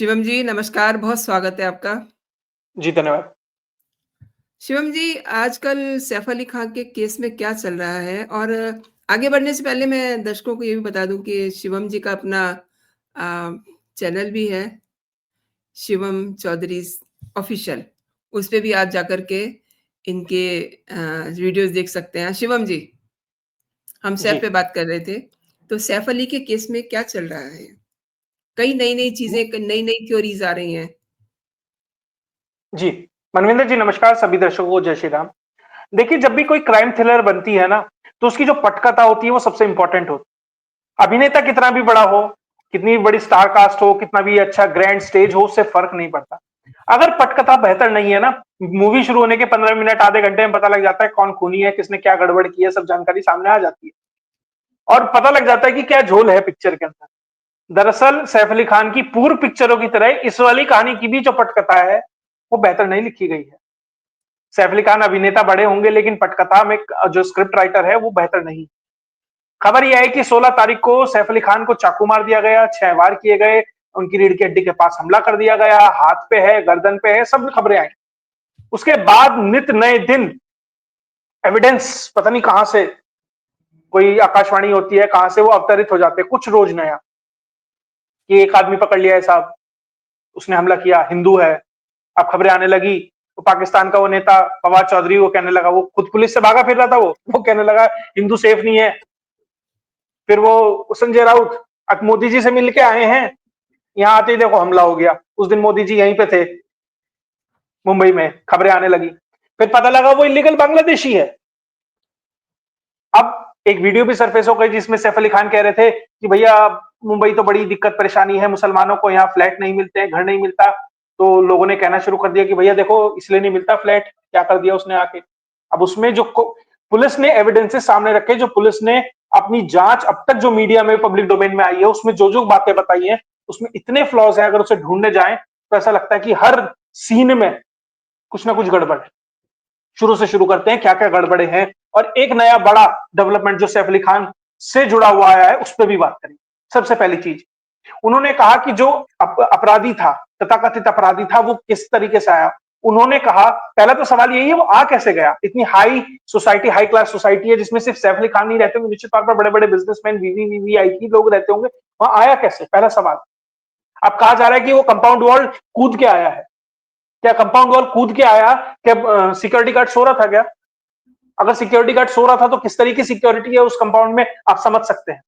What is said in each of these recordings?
शिवम जी, नमस्कार, बहुत स्वागत है आपका। जी, धन्यवाद। शिवम जी, आजकल सैफ अली खान के केस में क्या चल रहा है? और आगे बढ़ने से पहले मैं दर्शकों को ये भी बता दूँ कि शिवम जी का अपना अ, चैनल भी है, शिवम चौधरीज़ ऑफ़िशियल। उस पे भी आप जाकर के इनके वीडियोज़ देख सकते हैं। शिवम जी, हम जी। सैफ पे बात कर रहे थे, तो सैफ अली के केस में क्या चल रहा है? कई नई-नई चीज़ें, क नई-नई थ्योरीज़ आ रही हैं। जी, मनविंदर जी नमस्कार, सभी दर्शकों को जय श्री राम। देखिए, जब भी कोई क्राइम थ्रिलर बनती है ना, तो उसकी जो पटकथा होती है वो सबसे इंपॉर्टेंट होती है। अभिनेता कितना भी बड़ा हो, कितनी भी बड़ी स्टार कास्ट हो, कितना भी अच्छा ग्रैंड स्टेज हो, उससे फर्क नहीं पड़ता। अगर पटकथा बेहतर नहीं है ना, मूवी शुरू होने के 15 मिनट, आधे घंटे में पता लग जाता है कौन खूनी है, किसने क्या गड़बड़ की है, सब जानकारी सामने आ जाती है और पता लग जाता है कि क्या झोल है पिक्चर के अंदर। दरअसल सैफ अली खान की पूर्व पिक्चरों की तरह इस वाली कहानी की भी जो पटकथा है, वो बेहतर नहीं लिखी गई है। सैफ अली खान अभिनेता बड़े होंगे लेकिन पटकथा में जो स्क्रिप्ट राइटर है वो बेहतर नहीं। खबर यह है कि 16 तारीख को सैफ अली खान को चाकू मार दिया गया, 6 वार किए गए, उनकी रीढ़ की हड्डी के पास हमला कर दिया गया, हाथ पे है, गर्दन पे है, सब खबरें आई। उसके बाद नित नए दिन एविडेंस पता नहीं कहां से, कोई आकाशवाणी होती है, कहां से वो अवतरित हो जाते हैं, कुछ रोज नया, कि एक आदमी पकड़ लिया है साहब, उसने हमला किया, हिंदू है। अब खबरें आने लगी तो पाकिस्तान का वो नेता फवाद चौधरी वो कहने लगा, वो खुद पुलिस से भागा फिर रहा था, वो कहने लगा हिंदू सेफ नहीं है। फिर वो संजय राउत अब मोदी जी से मिल के आए हैं, यहाँ आते ही देखो हमला हो गया। उस दिन मोदी जी यहीं पे थे, मुंबई में, खबरें आने लगी। फिर पता लगा वो इलीगल बांग्लादेशी है। अब एक वीडियो भी सरफेस हो गई जिसमें सैफ अली खान कह रहे थे कि भैया मुंबई तो बड़ी दिक्कत परेशानी है, मुसलमानों को यहाँ फ्लैट नहीं मिलते हैं, घर नहीं मिलता। तो लोगों ने कहना शुरू कर दिया कि भैया देखो इसलिए नहीं मिलता फ्लैट, क्या कर दिया उसने आके। अब उसमें जो पुलिस ने एविडेंसेस सामने रखे, जो पुलिस ने अपनी जांच अब तक जो मीडिया में पब्लिक डोमेन में आई है उसमें जो जो बातें बताई हैं, उसमें इतने फ्लॉज हैं, अगर उसे ढूंढने जाएं तो ऐसा लगता है कि हर सीन में कुछ ना कुछ गड़बड़ है। शुरू से शुरू करते हैं क्या क्या गड़बड़े हैं, और एक नया बड़ा डेवलपमेंट जो सैफ अली खान से जुड़ा हुआ आया है उस पर भी बात करें। सबसे पहली चीज, उन्होंने कहा कि जो अपराधी था, तथाकथित अपराधी था, वो किस तरीके से आया। उन्होंने कहा, पहला तो सवाल यही है वो आ कैसे गया। इतनी high society, high class society है जिसमें सिर्फ सैफ अली खान नहीं रहते होंगे, निश्चित तौर पर बड़े बड़े बिजनेसमैन, वीवीआईपी लोग रहते होंगे, वहां आया कैसे, पहला सवाल। अब कहा जा रहा है कि वो कंपाउंड वॉल कूद के आया है। क्या कंपाउंड वॉल कूद के आया? क्या सिक्योरिटी गार्ड सो रहा था क्या? अगर सिक्योरिटी गार्ड सो रहा था तो किस तरह की सिक्योरिटी है उस कंपाउंड में, आप समझ सकते हैं।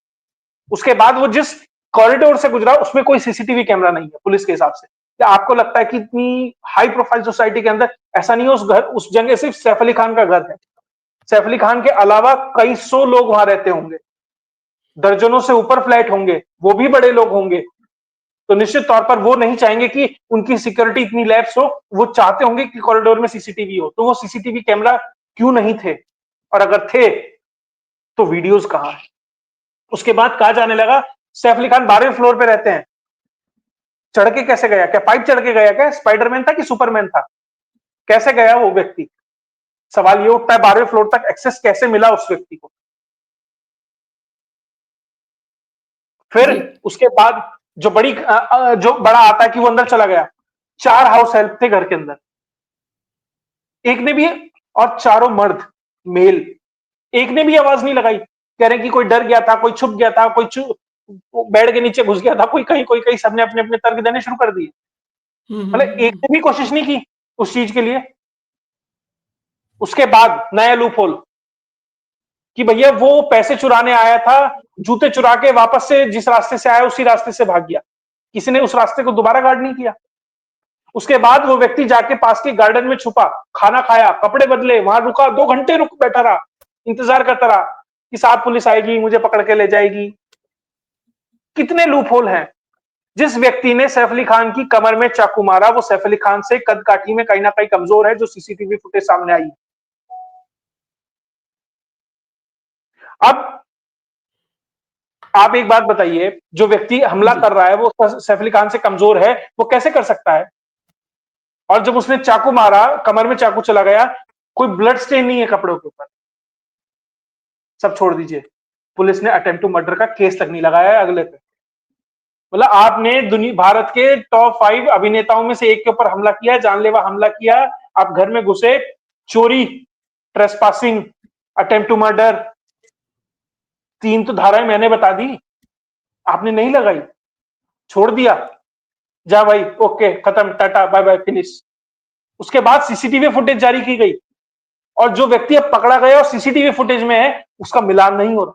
उसके बाद वो जिस कॉरिडोर से गुजरा उसमें कोई सीसीटीवी कैमरा नहीं है पुलिस के हिसाब से। क्या आपको लगता है कि इतनी हाई प्रोफाइल सोसाइटी के अंदर ऐसा नहीं है, उस जगह सिर्फ सैफ अली खान का घर है। सैफ अली खान के अलावा कई सौ लोग वहां रहते होंगे, दर्जनों से ऊपर फ्लैट होंगे, वो भी बड़े लोग होंगे। तो निश्चित तौर पर वो नहीं चाहेंगे कि उनकी सिक्योरिटी इतनी लैप्स हो, वो चाहते होंगे कि कॉरिडोर में सीसीटीवी हो। तो वो सीसीटीवी कैमरा क्यों नहीं थे, और अगर थे तो वीडियोस कहां है? उसके बाद कहा जाने लगा सैफ अली खान 12वें फ्लोर पे रहते हैं। चढ़ के कैसे गया? क्या पाइप चढ़ के गया? क्या स्पाइडरमैन था कि सुपरमैन था? कैसे गया वो व्यक्ति? सवाल ये उठता है 12वें फ्लोर तक एक्सेस कैसे मिला उस व्यक्ति को? फिर जी। उसके बाद जो बड़ा आता है कि वो अंदर चला गया। 4 हाउस हेल्प थे घर के अंदर, एक ने भी, और चारों मर्द, मेल, एक ने भी आवाज नहीं लगाई। कह रहे कि कोई डर गया था, कोई छुप गया था, बेड के नीचे घुस गया था, कोई कहीं, सबने अपने अपने तर्क देने शुरू कर दिए। हुँ, हुँ, मतलब हुँ, एक हुँ। ने भी कोशिश नहीं की उस चीज के लिए। उसके बाद नया लूप होल कि भैया वो पैसे चुराने आया था, जूते चुरा के वापस से जिस रास्ते से आया उसी रास्ते से भाग गया। किसी ने उस रास्ते को दोबारा गार्ड नहीं किया। उसके बाद वो व्यक्ति जाके पास के गार्डन में छुपा, खाना खाया, कपड़े बदले, वहां रुका, 2 घंटे रुक बैठा रहा, इंतजार करता रहा कि साहब पुलिस आएगी, मुझे पकड़ के ले जाएगी। कितने लूप होल हैं। जिस व्यक्ति ने सैफ अली खान की कमर में चाकू मारा, वो सैफ अली खान से कद काठी में कहीं ना कहीं कमजोर है, जो सीसीटीवी फुटेज सामने आई। अब आप एक बात बताइए, जो व्यक्ति हमला जी। कर रहा है वो सैफ अली खान से कमजोर है, वो कैसे कर सकता है? और जब उसने चाकू मारा, कमर में चाकू चला गया, कोई ब्लड स्टेन नहीं है कपड़ों के ऊपर। सब छोड़ दीजिए, पुलिस ने अटेम्प्ट टू मर्डर का केस तक नहीं लगाया है अगले पे। मतलब आपने भारत के टॉप 5 अभिनेताओं में से एक के ऊपर हमला किया, जानलेवा हमला किया, आप घर में घुसे, चोरी, ट्रेसपासिंग, अटेम्प्ट टू मर्डर, 3 तो धाराएं मैंने बता दी, आपने नहीं लगाई, छोड़ दिया, जा भाई, ओके, खत्म, टाटा, बाय बाय, फिनिश। उसके बाद सीसीटीवी फुटेज जारी की गई, और जो व्यक्ति अब पकड़ा गया और सीसीटीवी फुटेज में है, उसका मिलान नहीं हो रहा।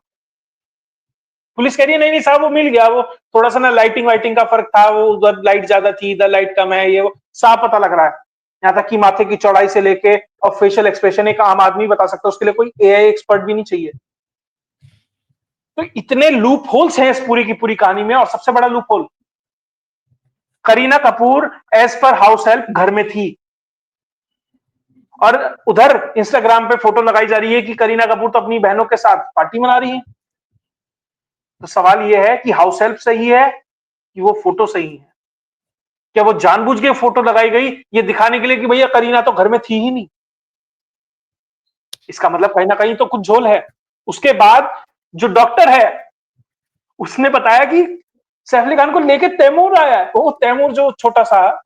पुलिस कह रही है नहीं नहीं साहब, वो मिल गया, वो थोड़ा सा ना लाइटिंग वाइटिंग का फर्क था, वो उधर लाइट ज्यादा थी, इधर लाइट कम है, ये वो साफ पता लग रहा है। यहां तक कि माथे की चौड़ाई से लेके और फेशियल एक्सप्रेशन एक आम आदमी बता सकता है, उसके लिए कोई एआई एक्सपर्ट भी नहीं चाहिए। तो इतने लूप होल्स हैं इस पूरी की पूरी कहानी में, और सबसे बड़ा loophole, Kareena Kapoor as पर हाउस हेल्प घर में थी, और उधर इंस्टाग्राम पे फोटो लगाई जा रही है कि करीना कपूर तो अपनी बहनों के साथ पार्टी मना रही है। तो सवाल यह है कि हाउस हेल्प सही है कि वो फोटो सही है? क्या वो जानबूझ के फोटो लगाई गई ये दिखाने के लिए कि भैया करीना तो घर में थी ही नहीं? इसका मतलब कहीं ना कहीं तो कुछ झोल है। उसके बाद जो डॉक्टर है उसने बताया कि सैफ अली खान को लेके तैमूर आया है, वो तैमूर जो छोटा सा,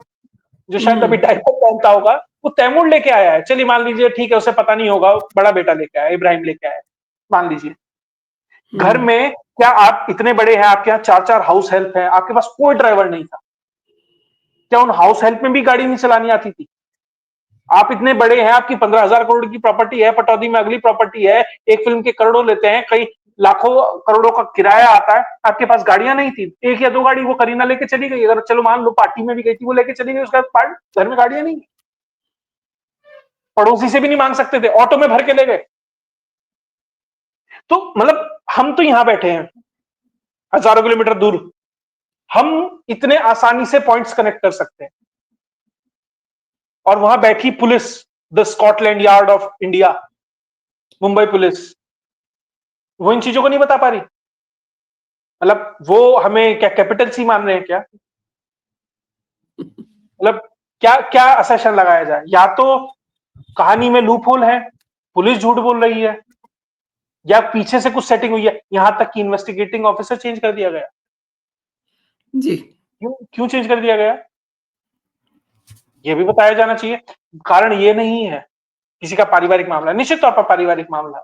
जो शायद अभी हुँ, डायपर पहनता होगा, वो तैमूर लेके आया है। चलिए मान लीजिए ठीक है, उसे पता नहीं होगा, बड़ा बेटा लेके आया, इब्राहिम लेके आया, मान लीजिए। घर हुँ। में क्या आप इतने बड़े हैं, आपके यहाँ 4-4 हाउस हेल्प है, आपके पास कोई ड्राइवर नहीं था, क्या उन हाउस हेल्प में भी गाड़ी नहीं चलानी आती थी? आप इतने बड़े हैं, आपकी 15,000 करोड़ की प्रॉपर्टी है, पटौदी में अगली प्रॉपर्टी है, एक फिल्म के करोड़ों लेते हैं, कई लाखों करोड़ों का किराया आता है, आपके पास गाड़ियां नहीं थी, एक या दो गाड़ी वो करीना लेके चली गई, अगर चलो मान लो पार्टी में भी गई थी, वो लेके चली गई, उसके बाद घर में गाड़ियां नहीं, पड़ोसी से भी नहीं मांग सकते थे, ऑटो में भर के ले गए। तो मतलब हम तो यहां बैठे हैं हजारों किलोमीटर दूर, हम इतने आसानी से पॉइंट्स कनेक्ट कर सकते हैं, और वहां बैठी police, the Scotland yard of India, Mumbai police, वो इन चीजों को नहीं बता पा रही। मतलब वो हमें क्या कैपिटल सी मान रहे हैं क्या? मतलब क्या क्या असेशन लगाया जाए? या तो कहानी में लूप होल है, पुलिस झूठ बोल रही है, या पीछे से कुछ सेटिंग हुई है, यहां तक कि इन्वेस्टिगेटिंग ऑफिसर चेंज कर दिया गया। जी। क्यों क्यों चेंज कर दिया गया? यह भी बताया जाना चाहिए। कारण ये नहीं है किसी का पारिवारिक मामला, निश्चित तौर पर पारिवारिक मामला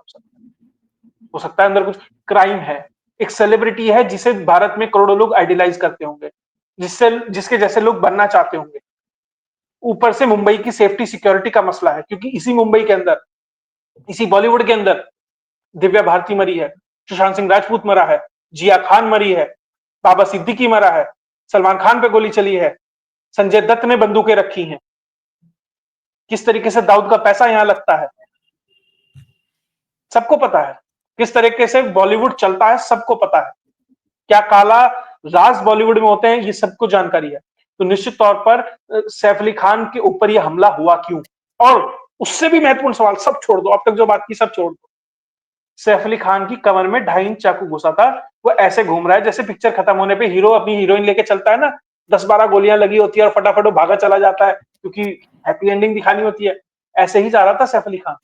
हो सकता है अंदर कुछ क्राइम है, एक सेलिब्रिटी है जिसे भारत में करोड़ों लोग आइडियलाइज करते होंगे, जिससे जिसके जैसे लोग बनना चाहते होंगे। ऊपर से मुंबई की सेफ्टी सिक्योरिटी का मसला है, क्योंकि इसी मुंबई के अंदर, इसी बॉलीवुड के अंदर दिव्या भारती मरी है, सुशांत सिंह राजपूत मरा है, जिया खान मरी है, बाबा सिद्दीकी मरा है, सलमान खान पे गोली चली है, संजय दत्त ने बंदूकें रखी हैं, किस तरीके से दाऊद का पैसा यहां लगता है सबको पता है, किस तरीके से बॉलीवुड चलता है सबको पता है, क्या काला राज बॉलीवुड में होते हैं ये सबको जानकारी है। तो निश्चित तौर पर सैफ अली खान के ऊपर यह हमला हुआ क्यों? और उससे भी महत्वपूर्ण सवाल, सब छोड़ दो, अब तक जो बात की सब छोड़ दो, सैफ अली खान की कमर में 2.5 इंच चाकू घुसा था, वो ऐसे घूम रहा है जैसे पिक्चर खत्म होने पे हीरो अपनी हीरोइन लेके चलता है ना, 10-12 गोलियां लगी होती है और फटाफट वो भागा चला जाता है क्योंकि हैप्पी एंडिंग दिखानी होती है, ऐसे ही जा रहा था सैफ अली खान।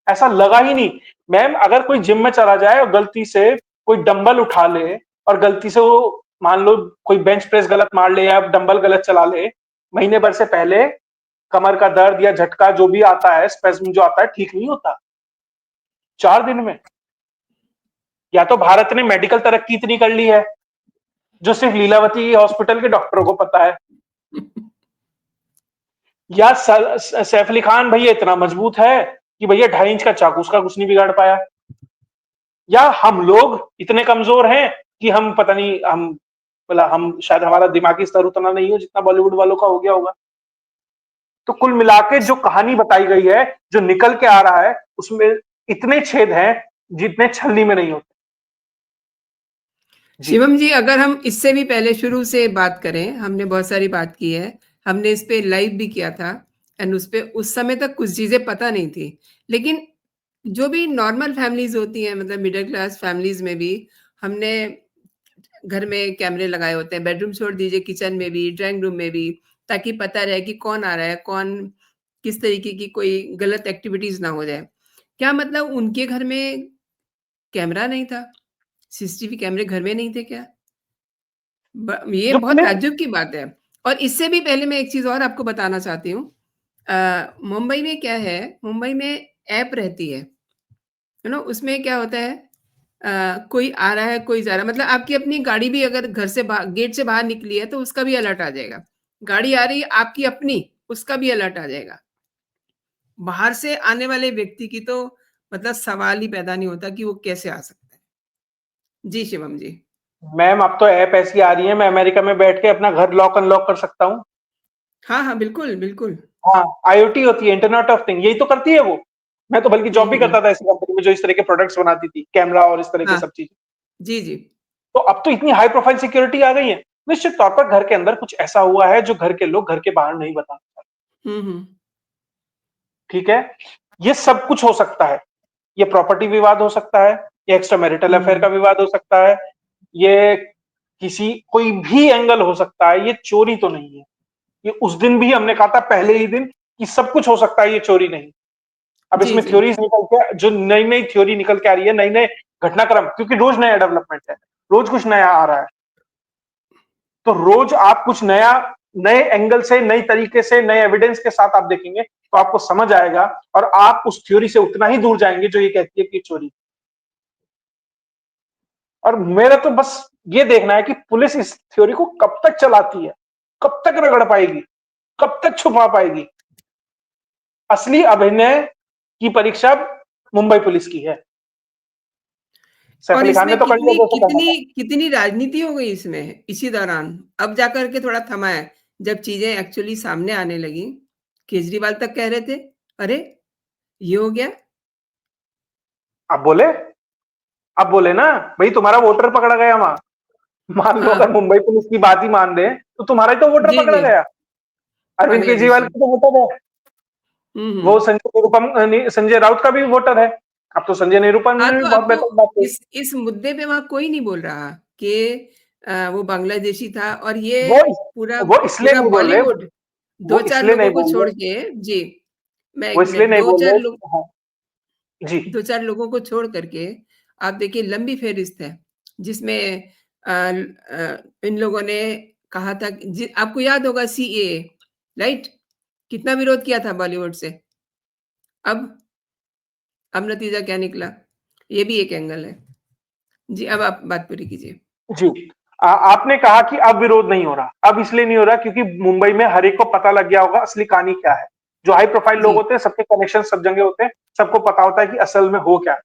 ऐसा लगा ही नहीं। मैम अगर कोई जिम में चला जाए और गलती से कोई डंबल उठा ले, और गलती से वो मान लो कोई बेंच प्रेस गलत मार ले या डंबल गलत चला ले, महीने भर से पहले कमर का दर्द या झटका जो भी आता है, स्पेज़्म जो आता है, ठीक नहीं होता 4 दिन में। या तो भारत ने मेडिकल तरक्की इतनी कर ली है जो सिर्फ लीलावती हॉस्पिटल के डॉक्टरों को पता है, या सैफ अली खान भैया इतना मजबूत है कि भैया 2.5 इंच का चाकू उसका कुछ नहीं बिगाड़ पाया, या हम लोग इतने कमजोर हैं कि हम पता नहीं, हम बोला हम शायद हमारा दिमागी स्तर उतना नहीं हो जितना बॉलीवुड वालों का हो गया होगा। तो कुल मिला के जो कहानी बताई गई है, जो निकल के आ रहा है, उसमें इतने छेद हैं जितने छलनी में नहीं होते। जी। शिवम जी, अगर हम इससे भी पहले शुरू से बात करें, हमने बहुत सारी बात की है, हमने इस पे लाइव भी किया था एंड उस पे उस समय तक कुछ चीज़ें पता नहीं थी। लेकिन जो भी नॉर्मल फैमिलीज़ होती हैं, मतलब मिडल क्लास फैमिलीज़ में भी हमने घर में कैमरे लगाए होते हैं, बेडरूम छोड़ दीजिए, किचन में भी, ड्राइंग रूम में भी, ताकि पता रहे कि कौन आ रहा है, कौन किस तरीके की कोई गलत एक्टिविटीज़ ना हो जाए। क्या मतलब उनके घर में कैमरा नहीं था? सीसीटीवी कैमरे घर में नहीं थे क्या? ये जो बहुत पुलिस ताज्जुब की बात है। और इससे भी पहले मैं एक चीज़ और आपको बताना चाहती हूँ। मुंबई में क्या है, मुंबई में ऐप रहती है, यू नो, उसमें क्या होता है, कोई आ रहा है, कोई जा रहा है, मतलब आपकी अपनी गाड़ी भी अगर घर से गेट से बाहर निकली है, तो उसका भी अलर्ट आ जाएगा। गाड़ी आ रही है आपकी अपनी, उसका भी अलर्ट आ जाएगा। बाहर से आने वाले व्यक्ति की तो मतलब सवाल ही पैदा नहीं होता कि वो कैसे आ सकता है। जी, शिवम जी। मैम, अब तो ऐप ऐसी आ रही है, मैं अमेरिका में बैठ के अपना घर लॉक अनलॉक कर सकता हूँ। हाँ, हाँ, बिल्कुल, बिल्कुल। हाँ, आईओटी होती है, इंटरनेट ऑफ थिंग, यही तो करती है वो। मैं तो बल्कि हुँ, जॉब भी हुँ। करता था ऐसी कंपनी में जो इस तरह के प्रोडक्ट्स बनाती थी, कैमरा और इस तरह की हाँ, सब चीजें। जी, जी। तो अब तो इतनी हाई प्रोफाइल सिक्योरिटी आ गई है, निश्चित तौर पर घर के अंदर कुछ ऐसा हुआ है जो घर के लोग घर के बाहर नहीं बता। हुँ, हुँ। ठीक है, ये सब कुछ हो सकता है। ये प्रॉपर्टी विवाद हो सकता है, ये एक्स्ट्रा मैरिटल हुँ, अफेयर का हुँ। विवाद हो सकता है, ये किसी कोई भी एंगल हो सकता है, ये चोरी तो नहीं है। ये उस दिन भी हमने कहा था पहले ही दिन कि सब कुछ हो सकता है, ये चोरी नहीं। अब जी, इसमें जी। थ्योरीज निकल के जो नई नई थ्योरी निकल के आ रही है, नई नए घटनाक्रम, क्योंकि रोज नया डेवलपमेंट है, रोज कुछ नया आ रहा है। तो रोज आप कुछ नया, नए एंगल से, नई तरीके से, नए एविडेंस के साथ आप देखेंगे तो आपको समझ आएगा और आप उस थ्योरी से उतना ही दूर जाएंगे जो ये कहती है कि चोरी। और मेरा तो बस ये देखना है कि पुलिस इस थ्योरी को कब तक चलाती है, कब तक रगड़ पाएगी, कब तक छुपा पाएगी। असली अभिनय की परीक्षा मुंबई पुलिस की है। सैफ और अली खान ने इसमें तो कर लिया कितनी जैसे करना कितनी था। कितनी राजनीति हो गई इसमें, इसी दौरान। अब जाकर के थोड़ा थमा है, जब चीज़ें एक्चुअली सामने आने लगी। केजरीवाल तक कह रहे थे, "अरे! ये हो गया।" अब बोले, अब बोले ना, भाई तुम्हारा वोटर पकड़ा गया वहां। मान लो अगर हाँ। मुंबई पुलिस की बात ही मान दे तो तुम्हारा ही तो वोटर जी, पकड़ा जी। गया। अरविंद बांग्लादेशी। केजरीवाल की तो वोटर है, हुँ, वो हुँ। संजय निरुपम संजय राउत का भी वोटर है। अब तो संजय निरुपम हाँ, ने भी तो बहुत अब तो बेहतर बात कही। इस मुद्दे पे वहाँ कोई नहीं बोल रहा कि वो बांग्लादेशी था, और ये वो पूरा वो इसलिए पूरा नहीं बोल रहे, बॉलीवुड वो 2-4 इसलिए नहीं लोगों को बोल छोड़ रहे, के, जी, मैं वो 1 इसलिए मिनट, नहीं बोल 2-4 रहे। लोग, हाँ जी। 2-4 लोगों को छोड़ करके आप देखिए लंबी फ़हरिस्त है, जिसमें इन लोगों ने कहा था कि आपको याद होगा सीएए, राइट? कितना विरोध किया था बॉलीवुड से। अब अब नतीजा क्या निकला? ये भी एक एंगल है। जी, अब आप बात पूरी कीजिए। जी, आपने कहा कि अब विरोध नहीं हो रहा, अब इसलिए नहीं हो रहा क्योंकि मुंबई में हर एक को पता लग गया होगा असली कहानी क्या है। जो हाई प्रोफाइल लोग जी। होते हैं, सबके कनेक्शन सब जगह होते हैं, सबको पता होता है कि असल में हो क्या है।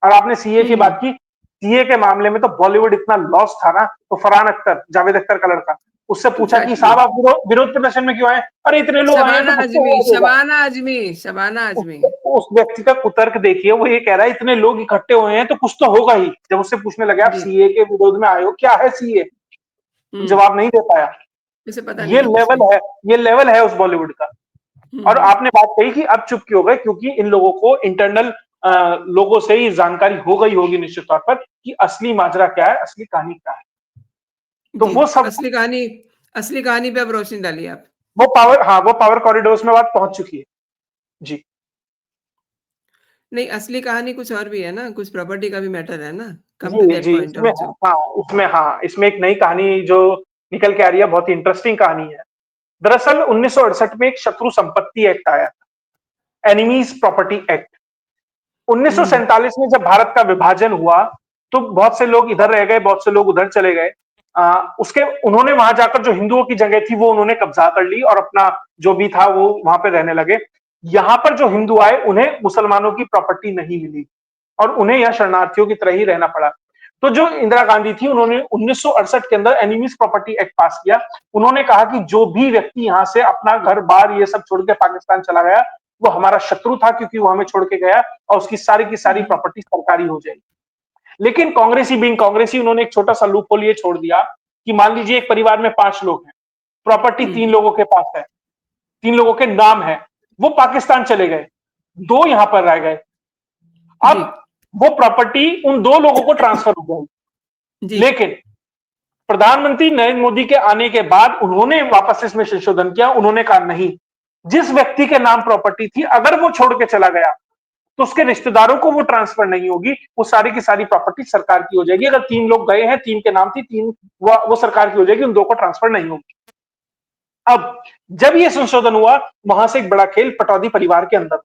और आपने सीए हुँ, की हुँ। बात की, सीए के मामले में तो बॉलीवुड इतना लॉस था ना, तो फरहान अख्तर, जावेद अख्तर का लड़का, उससे पूछा कि एग्ज़ैक्टली। साहब आप विरोध प्रदर्शन में क्यों आए? अरे इतने लोग आए हैं तो शबाना कुछ तो आज़मी, हुआ होगा। शबाना आज़मी, शबाना आज़मी। उस व्यक्ति का कुतर्क देखिए, वो ये कह रहा है इतने लोग इकट्ठे हुए हैं तो कुछ तो होगा ही। जब उससे पूछने लगे आप जी। सीए के विरोध में आए हो, क्या है सीए? हुँ, जवाब नहीं दे पाया। उसे पता नहीं ये था कुछ लेवल भी। है, ये लेवल है उस बॉलीवुड का। हुँ, और हुँ। आपने बात कही कि अब चुप क्यों हो गए, क्योंकि इन लोगों को इंटरनल लोगों से ही जानकारी हो गई होगी निश्चित तौर पर कि असली माजरा क्या है, असली कहानी क्या है। तो जी, वो सब, असली कहानी पे अब रोशनी डालिए आप। वो पावर, हाँ, वो पावर कॉरिडोर्स में बात पहुंच चुकी है। जी। नहीं, असली कहानी कुछ और भी है ना, कुछ प्रॉपर्टी का भी मैटर है ना, कम टू जी, दैट जी, पॉइंट इसमें ऑल्सो। हाँ, इसमें एक नई कहानी जो निकल के आ रही है, बहुत ही इंटरेस्टिंग कहानी है। दरअसल 1968 में एक शत्रु संपत्ति एक्ट आया था, एनिमीज प्रॉपर्टी एक्ट। हुँ, हुँ। 1947 में जब भारत का विभाजन हुआ, तो बहुत से लोग इधर रह गए, बहुत से लोग उधर चले गए। उसके उन्होंने वहां जाकर जो हिंदुओं की जगह थी, वो उन्होंने कब्जा कर ली और अपना जो भी था वो वहां पे रहने लगे। यहां पर जो हिंदू आए, उन्हें मुसलमानों की प्रॉपर्टी नहीं मिली और उन्हें यहां शरणार्थियों की तरह ही रहना पड़ा। तो जो इंदिरा गांधी थी, उन्होंने 1968 के अंदर एनिमीज प्रॉपर्टी एक्ट पास किया। उन्होंने कहा कि जो भी व्यक्ति यहां से अपना घर बार ये सब छोड़ के पाकिस्तान चला गया, वो हमारा शत्रु था, क्योंकि वो हमें छोड़ के गया और उसकी सारी की हुँ, सारी हुँ। प्रॉपर्टी सरकारी हो जाएगी। लेकिन कांग्रेसी बीइंग कांग्रेसी, उन्होंने एक छोटा सा लूप होल ये छोड़ दिया कि मान लीजिए एक परिवार में 5 लोग हैं, प्रॉपर्टी हुँ, 3 लोगों के पास है, 3 लोगों के नाम है, वो पाकिस्तान चले गए, 2 यहां पर रह गए। अब जी, वो प्रॉपर्टी उन 2 लोगों को ट्रांसफर हो जाएगी। जी। लेकिन प्रधानमंत्री नरेंद्र मोदी के आने के बाद उन्होंने वापस इसमें संशोधन किया। उन्होंने कहा नहीं, जिस व्यक्ति के नाम प्रॉपर्टी थी, अगर वो छोड़ के चला गया तो उसके रिश्तेदारों को वो ट्रांसफर नहीं होगी, वो सारी की सारी प्रॉपर्टी सरकार की हो जाएगी। अगर 3 लोग गए हैं, 3 के नाम थी, 3 वो सरकार की हो जाएगी, उन 2 को ट्रांसफर नहीं होगी। अब जब ये संशोधन हुआ, वहां से एक बड़ा खेल पटौदी परिवार के अंदर।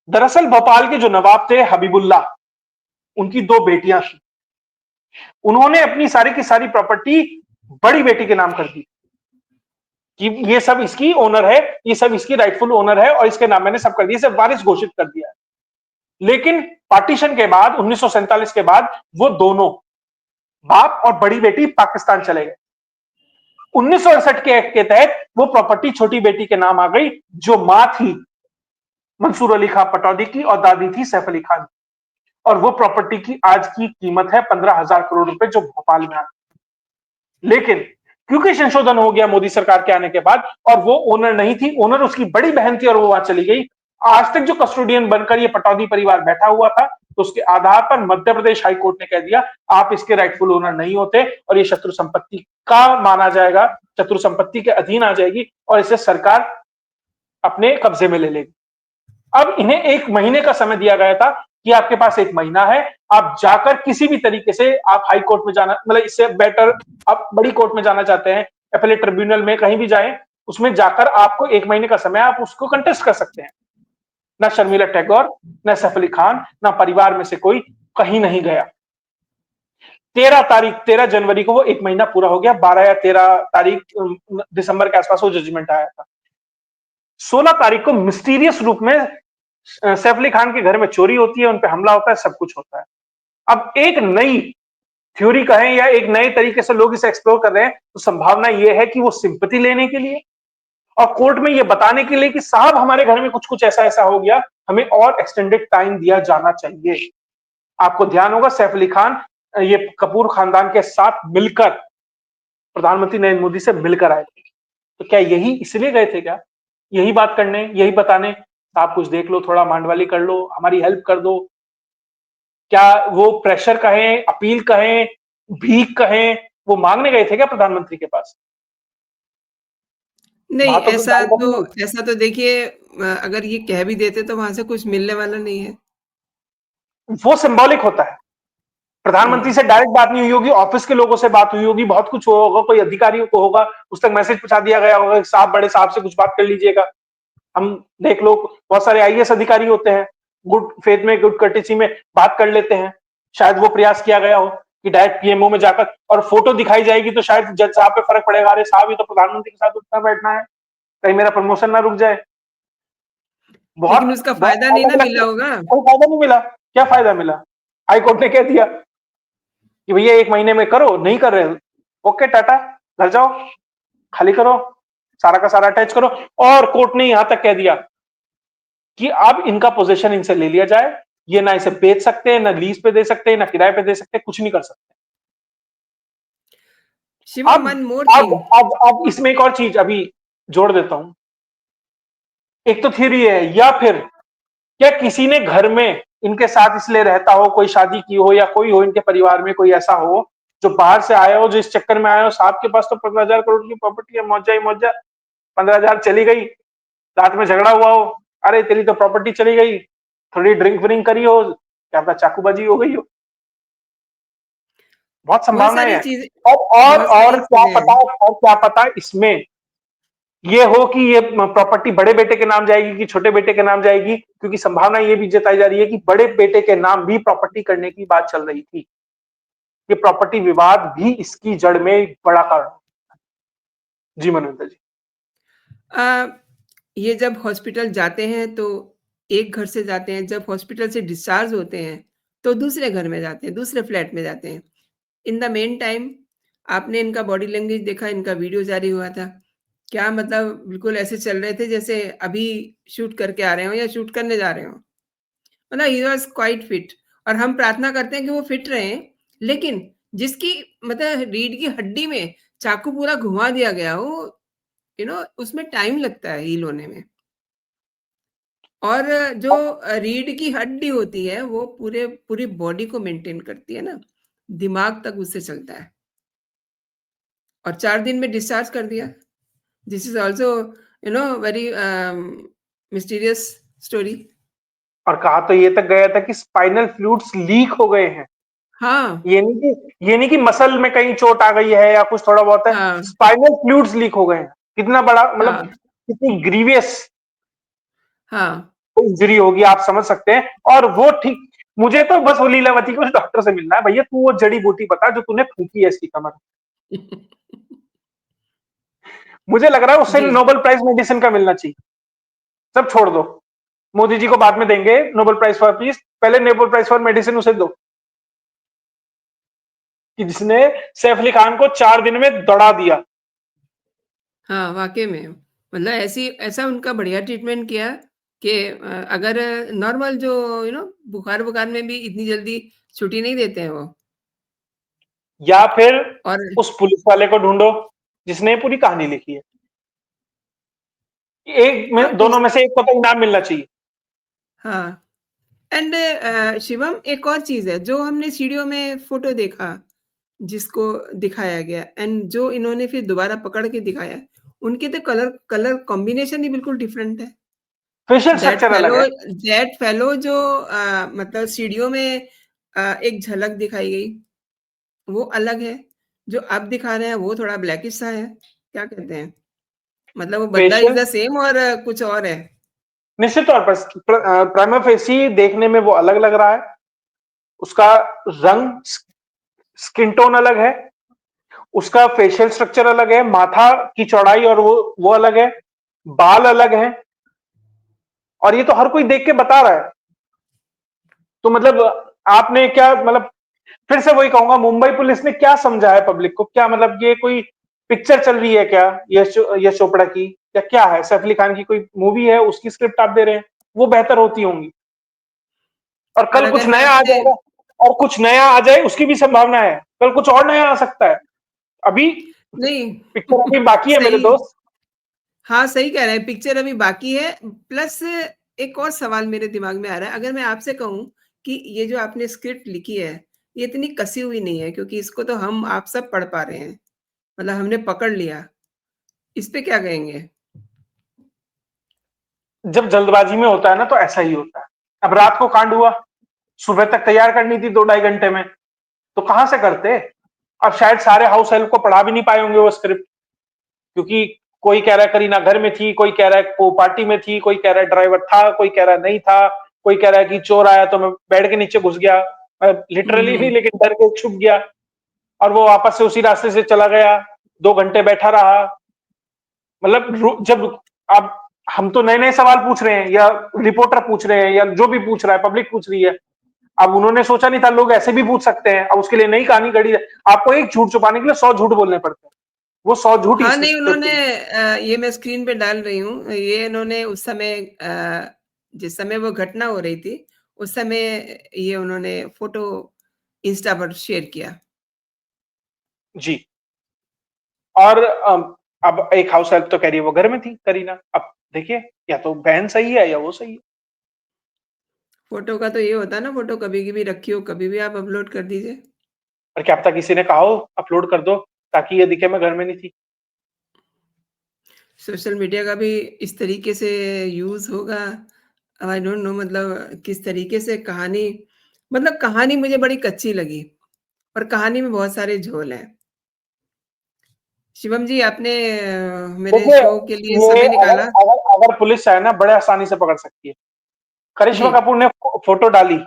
दरअसल भोपाल के जो नवाब थे हबीबुल्ला, उनकी 2 बेटियां थी। उन्होंने अपनी सारी की सारी प्रॉपर्टी बड़ी बेटी के नाम कर दी कि ये सब इसकी ओनर है, ये सब इसकी राइटफुल ओनर है और इसके नाम मैंने सब कर दिया, इसे वारिस घोषित कर दिया है। लेकिन पार्टीशन के बाद 1947 के बाद वो दोनों बाप और बड़ी बेटी पाकिस्तान चले गए। 1968 के एक्ट के तहत वो प्रॉपर्टी छोटी बेटी के नाम आ गई, जो मां थी मंसूर अली खां पटौदी की और दादी थी सैफ अली खान की। और वो प्रॉपर्टी की आज की कीमत है 15,000 करोड़ रुपए, जो भोपाल में आती है। लेकिन क्योंकि संशोधन हो गया मोदी सरकार के आने के बाद, और वो ओनर नहीं थी, ओनर उसकी बड़ी बहन थी और वो वहां चली गई। आज तक जो कस्टोडियन बनकर ये पटौदी परिवार बैठा हुआ था, तो उसके आधार पर मध्य प्रदेश हाई कोर्ट ने कह दिया आप इसके राइटफुल ओनर नहीं होते और ये शत्रु संपत्ति का माना जाएगा, शत्रु संपत्ति के अधीन आ जाएगी और इसे सरकार अपने कब्जे में ले लेगी। अब इन्हें 1 महीने का समय दिया गया था कि आपके पास 1 महीना है, आप जाकर किसी भी तरीके से आप हाई कोर्ट में जाना, मतलब इससे बेटर आप बड़ी कोर्ट में जाना चाहते हैं, अपीलेट ट्रिब्यूनल में कहीं भी जाएं, उसमें जाकर आपको 1 महीने का समय, आप उसको कंटेस्ट कर सकते हैं। ना शर्मिला टैगोर, ना सैफ अली खान, ना परिवार में से कोई कहीं नहीं गया। 13 जनवरी को वो 1 महीना पूरा हो गया। 12 या 13 तारीख दिसंबर के आसपास वो जजमेंट आया था। 16 तारीख को मिस्टीरियस रूप में सैफ अली खान के घर में चोरी होती है, उन पे हमला होता है, सब कुछ होता है। अब एक नई थ्योरी कहें या एक नए तरीके से लोग इसे एक्सप्लोर कर रहे हैं, तो संभावना यह है कि वो सिंपैथी लेने के लिए और कोर्ट में ये बताने के लिए कि साहब हमारे घर में कुछ कुछ ऐसा ऐसा हो गया, हमें और एक्सटेंडेड टाइम दिया जाना चाहिए। आपको ध्यान होगा सैफ अली खान ये कपूर खानदान के साथ मिलकर प्रधानमंत्री नरेंद्र मोदी से मिलकर आए थे। तो क्या यही इसलिए गए थे क्या? यही बात करने, यही बताने आप कुछ देख लो, थोड़ा मांडवाली कर लो, हमारी हेल्प कर दो? क्या वो प्रेशर कहें, अपील कहें, भीख कहें, वो मांगने गए थे क्या प्रधानमंत्री के पास? नहीं, वहां तो कोई दाल बनी नहीं। ऐसा तो देखिए अगर ये कह भी देते तो वहाँ से कुछ मिलने वाला नहीं है। वो सिंबॉलिक होता है। प्रधानमंत्री हुँ। से डायरेक्ट बात नहीं हुई होगी, ऑफिस के लोगों से बात हुई होगी, बहुत कुछ हुआ होगा, कोई अधिकारियों को होगा, उस तक मैसेज पहुंचा दिया गया होगा कि साहब बड़े साहब से कुछ बात कर लीजिएगा। हम देख लो, बहुत सारे आईएएस अधिकारी होते हैं, गुड फेथ में, गुड कर्टेसी में बात कर लेते हैं। शायद वो प्रयास किया गया हो कि डायरेक्ट पीएमओ में जाकर और फोटो दिखाई जाएगी तो शायद जज साहब पे फर्क पड़ेगा, अरे साहब ये तो प्रधानमंत्री के साथ उठना बैठना है, कहीं मेरा प्रमोशन ना रुक जाए। लेकिन बहुत उसका बहुत फ़ायदा नहीं ना अलग अलग, मिला होगा। कोई फायदा नहीं मिला। क्या फायदा मिला? हाई कोर्ट ने कह दिया कि भैया 1 महीने में करो, नहीं कर रहे, ओके टाटा, घर जाओ, खाली करो, सारा का सारा अटैच करो। और कोर्ट ने यहां तक कह दिया कि अब इनका पोजीशन इनसे ले लिया जाए, ये ना इसे बेच सकते हैं, ना लीज पे दे सकते हैं, ना किराए पे दे सकते हैं, कुछ नहीं कर सकते। शिवम, अब वन मोर अब थिंग। अब इसमें एक और चीज अभी जोड़ देता हूं। एक तो थ्योरी है, या फिर क्या किसी ने घर में इनके साथ इसलिए रहता हो, कोई शादी की हो या कोई हो इनके परिवार में कोई ऐसा हो जो बाहर से आया हो, जो इस चक्कर में आया हो, साहब के पास तो 15,000 करोड़ की प्रॉपर्टी है, मौजा ही मौजा, 15,000 चली गई, रात में झगड़ा हुआ हो, अरे तेरी तो प्रॉपर्टी चली गई, थोड़ी ड्रिंक व्रिंक करी हो, क्या पता चाकूबाजी हो गई हो। बहुत बहुत संभावनाएं सारी हैं। चीज़ें और और बहुत और सारी क्या चीज़ें पता, हैं। और क्या पता इसमें ये हो कि ये प्रॉपर्टी बड़े बेटे के नाम जाएगी कि छोटे बेटे के नाम जाएगी, क्योंकि संभावना ये भी जताई जा रही है कि बड़े बेटे के नाम भी प्रॉपर्टी करने की बात चल रही थी। ये प्रॉपर्टी विवाद भी इसकी जड़ में एक बड़ा कारण है। जी मनोज जी। अ, ये जब हॉस्पिटल जाते हैं तो एक घर से जाते हैं, जब हॉस्पिटल से डिस्चार्ज होते हैं, तो दूसरे घर में जाते हैं, दूसरे फ्लैट में जाते हैं। इन द मेन टाइम आपने इनका बॉडी लैंग्वेज देखा, इनका वीडियो जारी हुआ था। क्या मतलब बिल्कुल ऐसे चल रहे थे जैसे अभी शूट करके आ रहे हों या शूट करने जा रहे हों। मतलब ही वाज़ क्वाइट फिट और हम प्रार्थना करते हैं कि वो फिट रहें, लेकिन जिसकी मतलब रीढ़ की हड्डी में चाकू पूरा घुमा दिया गया हो, उसमें टाइम लगता है हील होने में। और जो रीढ़ की हड्डी होती है, वो पूरी बॉडी को मेंटेन करती है ना, दिमाग तक उससे चलता है और 4 दिन में डिस्चार्ज कर दिया। This is also very mysterious story. और कहा तो ये तक गया था कि स्पाइनल फ्लूइड्स लीक हो गए हैं। हाँ, ये नहीं कि मसल में कहीं चोट आ गई है या कुछ थोड़ा बहुत है, हाँ, स्पाइनल फ्लूइड्स लीक हो गए हैं। कितना बड़ा मतलब हाँ, कितनी ग्रीवियस हाँ। इंजरी होगी आप समझ सकते हैं। और वो ठीक, मुझे तो बस वो लीलावती को उस डॉक्टर से मिलना है, भैया तू वो जड़ी बूटी बता जो तूने फूकी है इसकी कमर। मुझे लग रहा है उससे जी, नोबेल प्राइज मेडिसिन का मिलना चाहिए। सब छोड़ दो, मोदी जी को बाद में देंगे नोबेल प्राइज फॉर पीस, पहले नोबेल प्राइज फॉर मेडिसिन उसे दो, कि जिसने सैफ अली खान को 4 दिन में दौड़ा दिया। हाँ, वाक़ई में। मतलब ऐसी ऐसा उनका बढ़िया ट्रीटमेंट किया कि अगर नॉर्मल जो बुखार-वुखार में भी इतनी जल्दी छुट्टी नहीं देते हैं वो। या फिर और उस पुलिस वाले को ढूंढो जिसने ये पूरी कहानी लिखी है। एक हाँ, में दोनों में से एक को तो इनाम मिलना चाहिए। हाँ। एंड शिवम एक और चीज़ है, जो हमने सीढ़ियों में फ़ोटो देखा, जिसको दिखाया गया एंड जो इन्होंने फिर दोबारा पकड़ के दिखाया, उनके तो कलर कलर कॉम्बिनेशन ही बिल्कुल डिफरेंट है। फेशियल दैट स्ट्रक्चर अलग फेलो है। दैट फेलो जो मतलब सीढ़ियों में एक झलक दिखाई गई, वो अलग है। जो अब दिखा रहे हैं, वो थोड़ा ब्लैकिश सा है। क्या कहते हैं? मतलब वो बंदा इज़ फेशियल द सेम और कुछ और है। निश्चित तौर पर प्राइमा फेसी देखने में वो अलग लग रहा है। उसका रंग, स्किन टोन अलग है, उसका फेशियल स्ट्रक्चर अलग है, माथा की चौड़ाई और वो अलग है, बाल अलग हैं। और ये तो हर कोई देख के बता रहा है। तो मतलब आपने क्या मतलब, फिर से वही कहूंगा, मुंबई पुलिस ने क्या समझा है पब्लिक को? क्या मतलब ये कोई पिक्चर चल रही है क्या यश चोपड़ा की, या क्या है? सैफ अली खान की कोई मूवी है, उसकी स्क्रिप्ट आप दे रहे हैं, वो बेहतर होती होंगी। और और कल कुछ अगर मैं नया आ आपसे जाएगा, और कुछ नया आ जाए उसकी भी संभावना है, कल कुछ और नया आ सकता है। अभी नहीं पिक्चर अभी बाकी है मेरे सही दोस्त। हाँ, सही कह रहे हैं, पिक्चर अभी बाकी है, प्लस एक और सवाल मेरे दिमाग में आ रहा है, अगर मैं आपसे कहूँ कि ये जो आपने स्क्रिप्ट लिखी है, ये इतनी कसी हुई नहीं है क्योंकि इसको तो हम आप सब पढ़ पा रहे हैं, मतलब हमने पकड़ लिया, इस पे क्या कहेंगे? जब जल्दबाजी में होता है ना तो ऐसा ही होता है। अब रात को कांड हुआ, सुबह तक तैयार करनी थी 2 ढाई घंटे में, तो कहां से करते? अब शायद सारे हाउस हेल्प को पढ़ा भी नहीं पाए होंगे वो स्क्रिप्ट, क्योंकि कोई कह रहा है करीना घर में थी, कोई कह रहा है वो पार्टी में थी, कोई कह रहा है ड्राइवर था, कोई कह रहा है नहीं था, कोई कह रहा है कि चोर आया तो मैं बेड के नीचे घुस गया, हुँ, लिटरली नहीं हुँ। लेकिन डर के छुप गया, और वो वापस से उसी रास्ते से चला गया, 2 घंटे बैठा रहा। मतलब जब अब हम तो नए नए सवाल पूछ रहे हैं, या रिपोर्टर पूछ रहे हैं, या जो भी पूछ रहा है, पब्लिक पूछ रही है। अब उन्होंने सोचा नहीं था लोग ऐसे भी पूछ सकते हैं, अब उसके लिए नई कहानी गढ़ी है। आपको एक झूठ छुपाने के लिए 100 झूठ बोलने पड़ते हैं, वो 100 झूठ हाँ, इस नहीं स्क्रिप्ट उन्होंने में। ये मैं स्क्रीन पे डाल रही हूँ, ये इन्होंने उस समय जिस समय वो घटना हो रही थी, उस समय ये उन्होंने फ़ोटो इंस्टा पर शेयर किया। जी। और अब एक हाउस हेल्प तो कह रही है वो घर में थी करीना। अब देखिए, या तो बहन सही है या वो सही है। फ़ोटो का तो ये होता है ना, फ़ोटो कभी की भी रखी हो, कभी भी आप अपलोड कर दीजिए। और क्या पता किसी ने कहा हो अपलोड कर दो ताकि ये दिखे मैं घर में नहीं थी। सोशल मीडिया का भी इस तरीके से यूज़ होगा, अब आई डोंट नो, मतलब किस तरीके से कहानी, मतलब कहानी मुझे बड़ी कच्ची लगी और कहानी में बहुत सारे झोल हैं। शिवम जी, आपने मेरे देखिए, शो के लिए ये समय अगर निकाला। अगर अगर पुलिस चाहे ना बड़े आसानी से पकड़ सकती है। जी। करिश्मा कपूर ने फोटो डाली,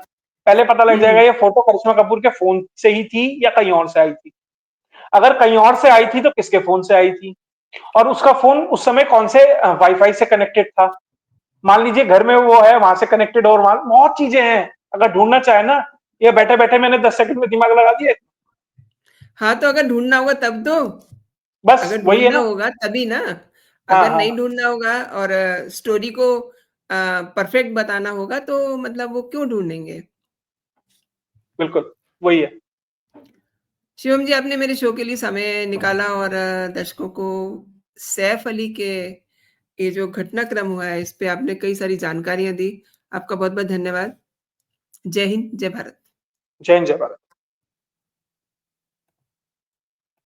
पहले पता हुँ, लग जाएगा हुँ। ये फोटो करिश्मा कपूर के फोन से ही थी या कहीं और से आई थी। अगर कहीं और से आई थी तो किसके फोन से आई थी, और उसका फोन उस समय कौन से वाईफाई से कनेक्टेड था। मान लीजिए घर में वो है, वहां से कनेक्टेड, और वहां बहुत चीजें हैं। अगर ढूंढना चाहे ना, ये बैठे बैठे मैंने 10 सेकंड में दिमाग लगा दिए। हाँ, तो अगर ढूँढना होगा तब तो, बस अगर वही है ढूँढना ना। होगा तभी ना, हाँ अगर हाँ नहीं हाँ, ढूँढना होगा और स्टोरी को परफेक्ट बताना होगा तो मतलब वो क्यों ढूँढेंगे? बिल्कुल वही है। शिवम जी, आपने मेरे शो के लिए समय निकाला और दर्शकों को सैफ अली के ये जो घटनाक्रम हुआ है, इस पे आपने कई सारी जानकारियाँ दी। आपका बहुत-बहुत धन्यवाद। जय हिंद, जय भारत। जय हिंद, जय भारत।